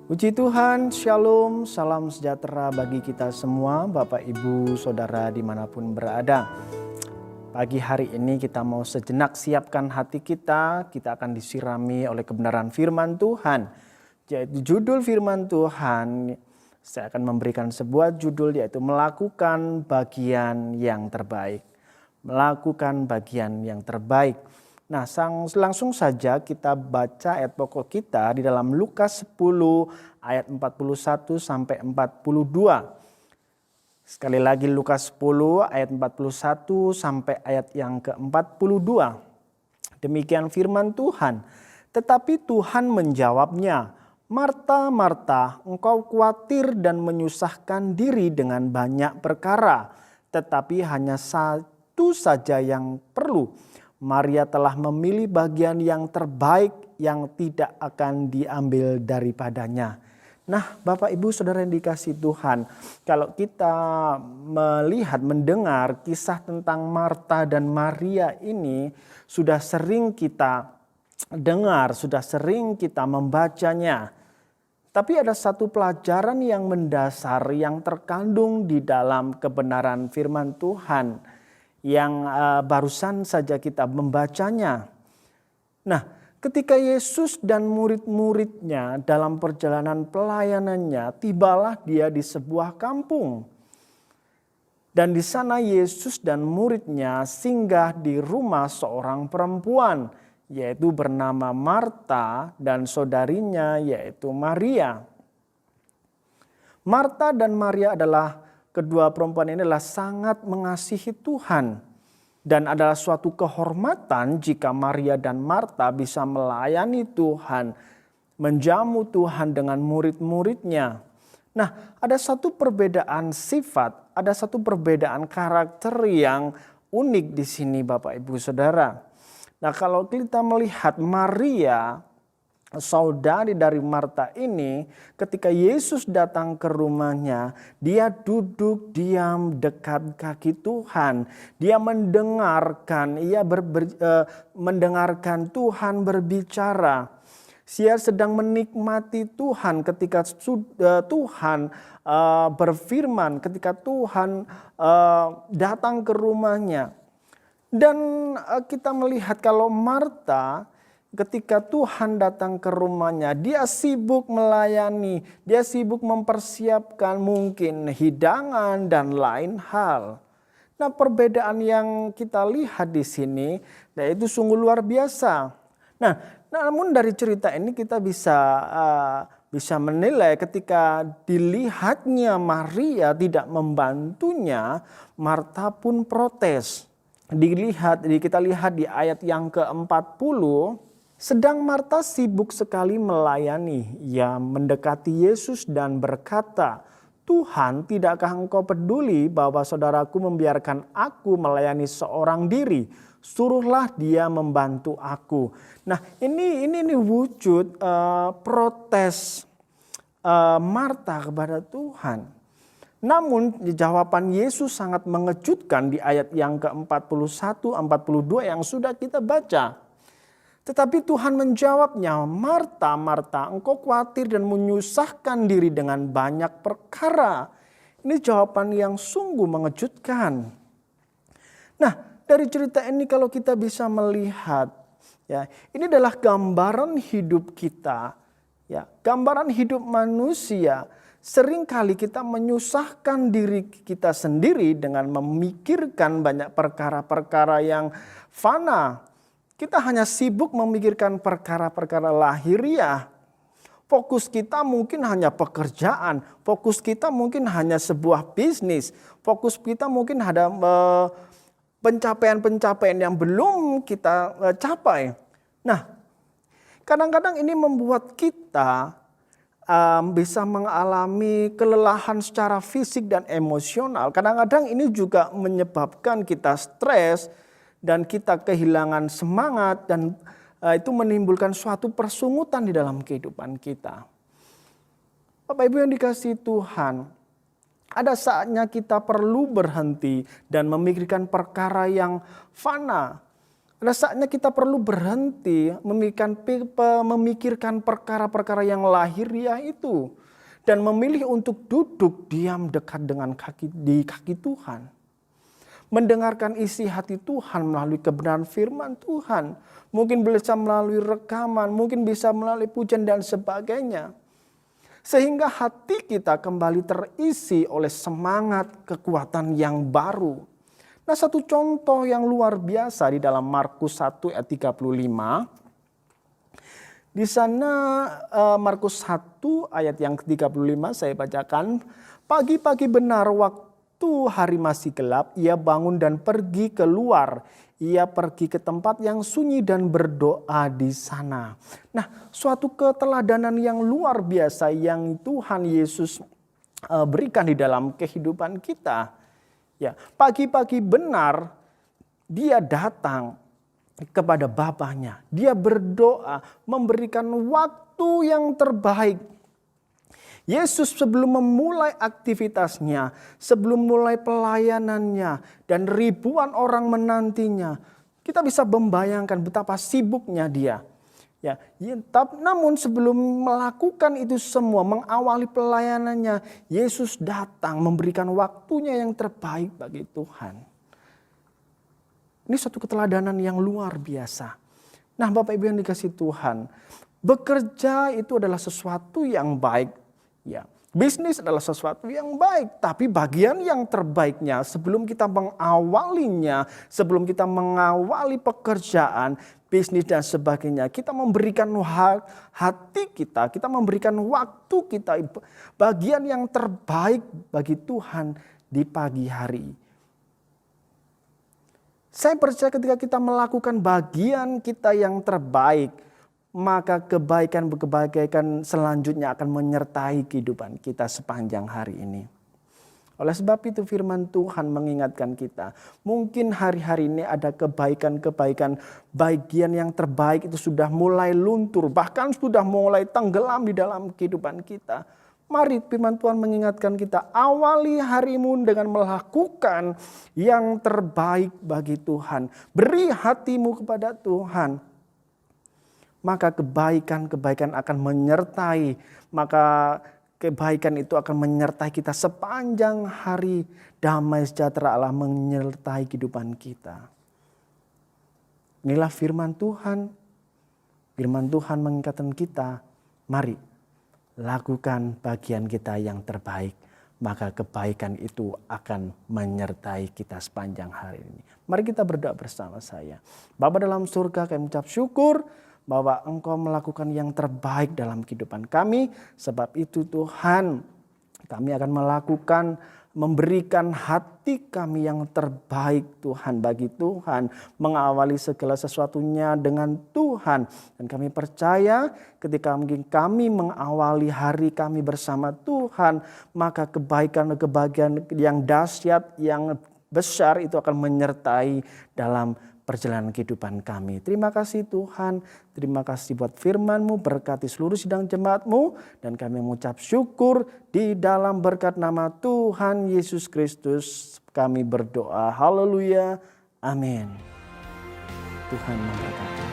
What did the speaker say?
Puji Tuhan, Shalom, salam sejahtera bagi kita semua, Bapak Ibu Saudara dimanapun berada. Pagi hari ini kita mau sejenak siapkan hati kita akan disirami oleh kebenaran firman Tuhan. Yaitu judul firman Tuhan, saya akan memberikan sebuah judul yaitu melakukan bagian yang terbaik. Melakukan bagian yang terbaik. Nah, langsung saja kita baca ayat pokok kita di dalam Lukas 10 ayat 41 sampai 42. Sekali lagi Lukas 10 ayat 41 sampai ayat yang ke-42. Demikian firman Tuhan. Tetapi Tuhan menjawabnya, "Marta, Marta, engkau khawatir dan menyusahkan diri dengan banyak perkara, tetapi hanya satu saja yang perlu. Maria telah memilih bagian yang terbaik yang tidak akan diambil daripadanya." Nah, Bapak Ibu Saudara yang dikasihi Tuhan, kalau kita mendengar kisah tentang Marta dan Maria ini sudah sering kita dengar, sudah sering kita membacanya. Tapi ada satu pelajaran yang mendasar yang terkandung di dalam kebenaran firman Tuhan yang barusan saja kita membacanya. Nah, ketika Yesus dan murid-muridnya dalam perjalanan pelayanannya, tibalah dia di sebuah kampung. Dan di sana Yesus dan muridnya singgah di rumah seorang perempuan, yaitu bernama Marta dan saudarinya yaitu Maria. Marta dan Maria adalah kedua perempuan ini adalah sangat mengasihi Tuhan. Dan adalah suatu kehormatan jika Maria dan Marta bisa melayani Tuhan, menjamu Tuhan dengan murid-muridnya. Nah, ada satu perbedaan sifat, ada satu perbedaan karakter yang unik di sini Bapak Ibu Saudara. Nah, kalau kita melihat Maria, saudari dari Marta ini, ketika Yesus datang ke rumahnya, dia duduk diam dekat kaki Tuhan. Dia mendengarkan, mendengarkan Tuhan berbicara. Dia sedang menikmati Tuhan ketika Tuhan berfirman, ketika Tuhan datang ke rumahnya. Dan kita melihat kalau Marta, ketika Tuhan datang ke rumahnya, dia sibuk melayani, dia sibuk mempersiapkan mungkin hidangan dan lain hal. Nah, perbedaan yang kita lihat di sini, yaitu sungguh luar biasa. Nah, namun dari cerita ini kita bisa menilai ketika dilihatnya Maria tidak membantunya, Marta pun protes. Kita lihat di ayat yang ke-40. Sedang Marta sibuk sekali melayani. Ia mendekati Yesus dan berkata, "Tuhan, tidakkah engkau peduli bahwa saudaraku membiarkan aku melayani seorang diri? Suruhlah dia membantu aku." Nah, ini wujud protes Marta kepada Tuhan. Namun jawaban Yesus sangat mengejutkan di ayat yang ke-41, 42 yang sudah kita baca. Tetapi Tuhan menjawabnya, "Marta, Marta, engkau khawatir dan menyusahkan diri dengan banyak perkara." Ini jawaban yang sungguh mengejutkan. Nah, dari cerita ini kalau kita bisa melihat, ya, ini adalah gambaran hidup kita, ya, gambaran hidup manusia. Seringkali kita menyusahkan diri kita sendiri dengan memikirkan banyak perkara-perkara yang fana. Kita hanya sibuk memikirkan perkara-perkara lahiriah. Fokus kita mungkin hanya pekerjaan, fokus kita mungkin hanya sebuah bisnis, fokus kita mungkin ada pencapaian-pencapaian yang belum kita capai. Nah, kadang-kadang ini membuat kita bisa mengalami kelelahan secara fisik dan emosional. Kadang-kadang ini juga menyebabkan kita stres dan kita kehilangan semangat dan itu menimbulkan suatu persungutan di dalam kehidupan kita. Bapak Ibu yang dikasihi Tuhan, ada saatnya kita perlu berhenti dan memikirkan perkara yang fana. Ada saatnya kita perlu berhenti memikirkan perkara-perkara yang lahiriah itu. Dan memilih untuk duduk diam dekat dengan kaki Tuhan. Mendengarkan isi hati Tuhan melalui kebenaran firman Tuhan. Mungkin bisa melalui rekaman, mungkin bisa melalui pujian dan sebagainya. Sehingga hati kita kembali terisi oleh semangat kekuatan yang baru. Nah, satu contoh yang luar biasa di dalam Markus 1 ayat 35. Di sana Markus 1 ayat yang ke-35 saya bacakan. Pagi-pagi benar waktu hari masih gelap, ia bangun dan pergi keluar. Ia pergi ke tempat yang sunyi dan berdoa di sana. Nah, suatu keteladanan yang luar biasa yang Tuhan Yesus berikan di dalam kehidupan kita. Ya, pagi-pagi benar dia datang kepada Bapaknya. Dia berdoa, memberikan waktu yang terbaik. Yesus sebelum memulai aktivitasnya, sebelum mulai pelayanannya, dan ribuan orang menantinya, kita bisa membayangkan betapa sibuknya dia. Ya, namun sebelum melakukan itu semua, mengawali pelayanannya, Yesus datang memberikan waktunya yang terbaik bagi Tuhan. Ini suatu keteladanan yang luar biasa. Nah, Bapak Ibu yang dikasihi Tuhan, bekerja itu adalah sesuatu yang baik. Ya, bisnis adalah sesuatu yang baik, tapi bagian yang terbaiknya sebelum kita mengawalinya, sebelum kita mengawali pekerjaan, bisnis dan sebagainya, kita memberikan hati kita memberikan waktu kita, bagian yang terbaik bagi Tuhan di pagi hari. Saya percaya ketika kita melakukan bagian kita yang terbaik, maka kebaikan selanjutnya akan menyertai kehidupan kita sepanjang hari ini. Oleh sebab itu firman Tuhan mengingatkan kita, mungkin hari-hari ini ada kebaikan-kebaikan, bagian yang terbaik itu sudah mulai luntur, bahkan sudah mulai tenggelam di dalam kehidupan kita. Mari firman Tuhan mengingatkan kita, awali harimu dengan melakukan yang terbaik bagi Tuhan. Beri hatimu kepada Tuhan. Maka kebaikan-kebaikan akan menyertai, maka kebaikan itu akan menyertai kita sepanjang hari. Damai sejahtera Allah menyertai kehidupan kita. Inilah firman Tuhan. Firman Tuhan mengingatkan kita, mari lakukan bagian kita yang terbaik. Maka kebaikan itu akan menyertai kita sepanjang hari ini. Mari kita berdoa bersama saya. Bapa dalam surga, kami mengucap syukur bahwa Engkau melakukan yang terbaik dalam kehidupan kami. Sebab itu Tuhan, kami akan memberikan hati kami yang terbaik Tuhan bagi Tuhan. Mengawali segala sesuatunya dengan Tuhan. Dan kami percaya ketika kami mengawali hari kami bersama Tuhan, maka kebaikan-kebaikan yang dahsyat, yang besar itu akan menyertai dalam perjalanan kehidupan kami. Terima kasih Tuhan, terima kasih buat firman-Mu, berkati seluruh sidang jemaat-Mu, dan kami mengucap syukur di dalam berkat nama Tuhan Yesus Kristus kami berdoa. Haleluya, amin. Tuhan memberkati.